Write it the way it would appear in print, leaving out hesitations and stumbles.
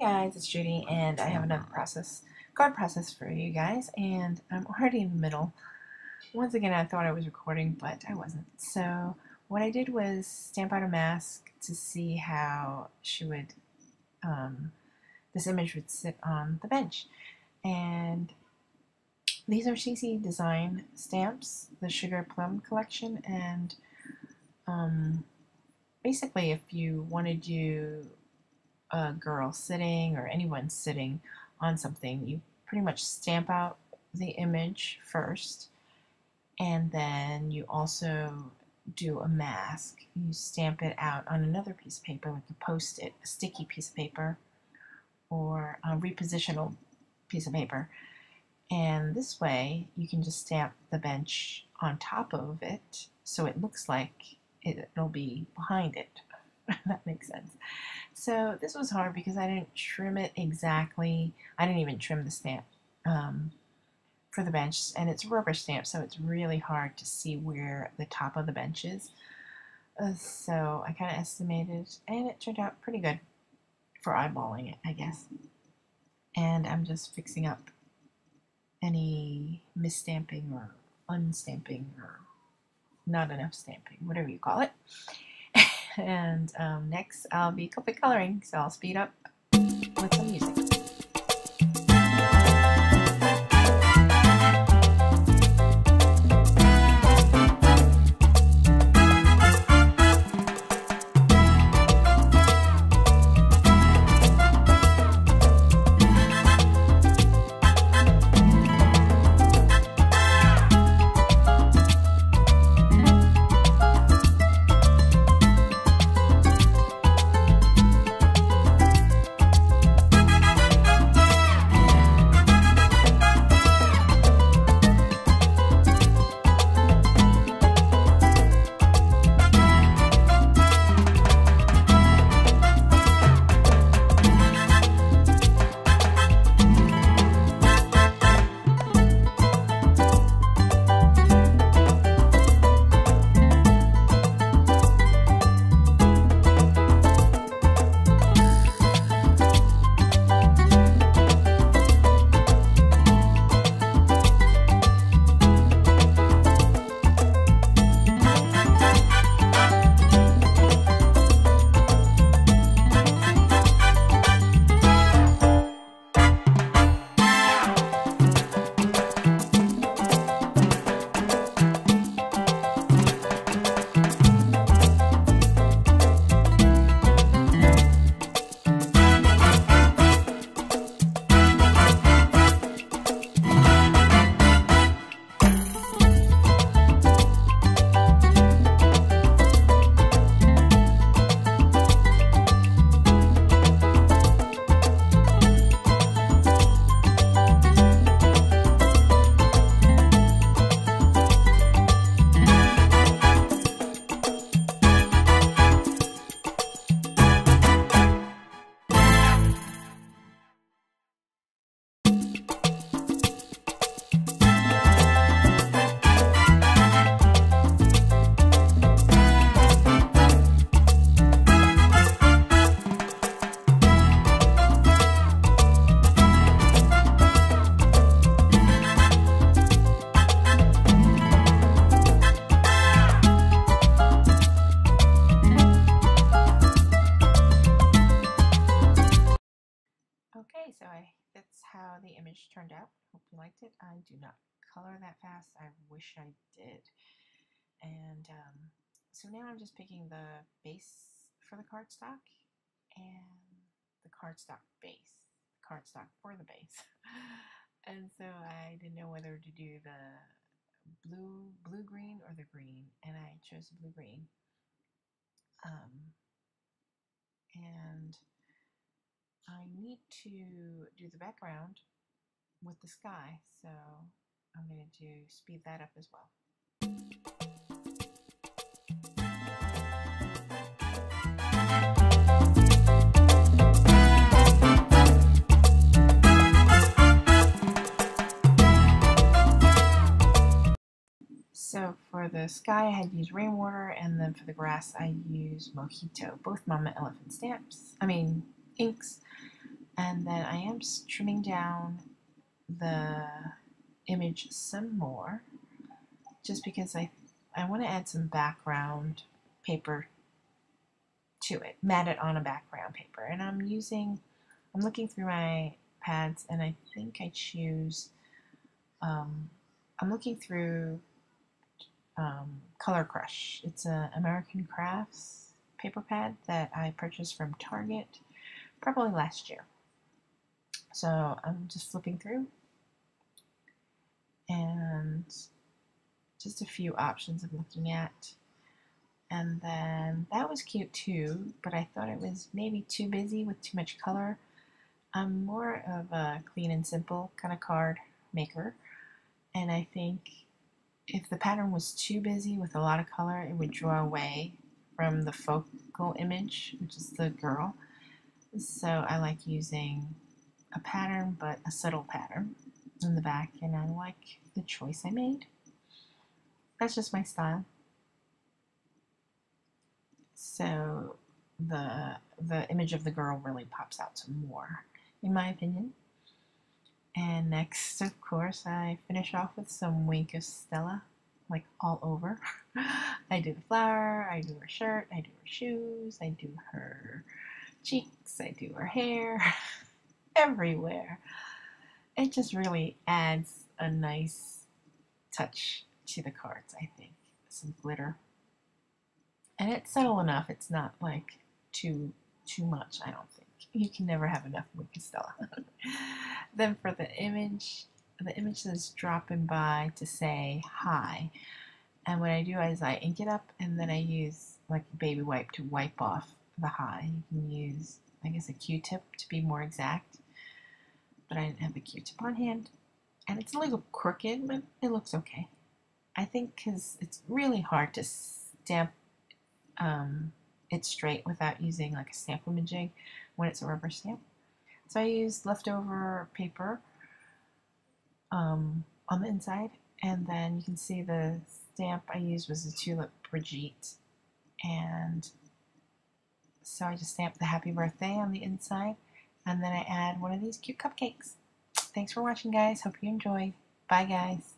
guys, it's Judy, and I have another card process for you guys, and I'm already in the middle. Once again, I thought I was recording, but I wasn't. So what I did was stamp out a mask to see how this image would sit on the bench. And these are CC Design stamps, the Sugar Plum collection, and basically if you want to do a girl sitting or anyone sitting on something, you pretty much stamp out the image first, and then you also do a mask. You stamp it out on another piece of paper, like a Post-it, a sticky piece of paper, or a repositional piece of paper. And this way you can just stamp the bench on top of it so it looks like it'll be behind it. That makes sense. So this was hard because I didn't trim it exactly. I didn't even trim the stamp for the bench, and it's a rubber stamp, so it's really hard to see where the top of the bench is. So I kind of estimated, and it turned out pretty good for eyeballing it, I guess. And I'm just fixing up any misstamping or unstamping or not enough stamping, whatever you call it. And next I'll be Copic coloring, so I'll speed up with some music. Okay, so that's how the image turned out. Hope you liked it. I do not color that fast. I wish I did. And so now I'm just picking the base for the cardstock and the cardstock base. Cardstock for the base. And so I didn't know whether to do the blue-green or the green, and I chose the blue-green. And I need to do the background with the sky, so I'm going to speed that up as well. So for the sky I had used rainwater, and then for the grass I used Mojito, both Mama Elephant inks. And then I am trimming down the image some more, just because I want to add some background paper to it, mat it on a background paper. And I'm looking through my pads, and I think I choose, I'm looking through Color Crush. It's an American Crafts paper pad that I purchased from Target probably last year. So I'm just flipping through, and just a few options I'm looking at. And then that was cute too, but I thought it was maybe too busy with too much color. I'm more of a clean and simple kind of card maker, and I think if the pattern was too busy with a lot of color, it would draw away from the focal image, which is the girl. So I like using a pattern, but a subtle pattern in the back, and I like the choice I made. That's just my style. So the image of the girl really pops out some more, in my opinion. And next, of course, I finish off with some Wink of Stella, like all over. I do the flower, I do her shirt, I do her shoes, I do her cheeks, I do her hair, everywhere. It just really adds a nice touch to the cards, I think. Some glitter. And it's subtle enough, it's not like too much, I don't think. You can never have enough Wink of Stella. Then for the image says dropping by to say hi. And what I do is I ink it up, and then I use like a baby wipe to wipe off the hi. You can use, I guess, a Q-tip to be more exact. But I didn't have a Q-tip on hand. And it's a little crooked, but it looks okay. I think because it's really hard to stamp it straight without using like a stamp jig when it's a rubber stamp. So I used leftover paper on the inside, and then you can see the stamp I used was a Tulip Brigita, and so I just stamped the happy birthday on the inside, and then I add one of these cute cupcakes. Thanks for watching, guys. Hope you enjoyed. Bye, guys.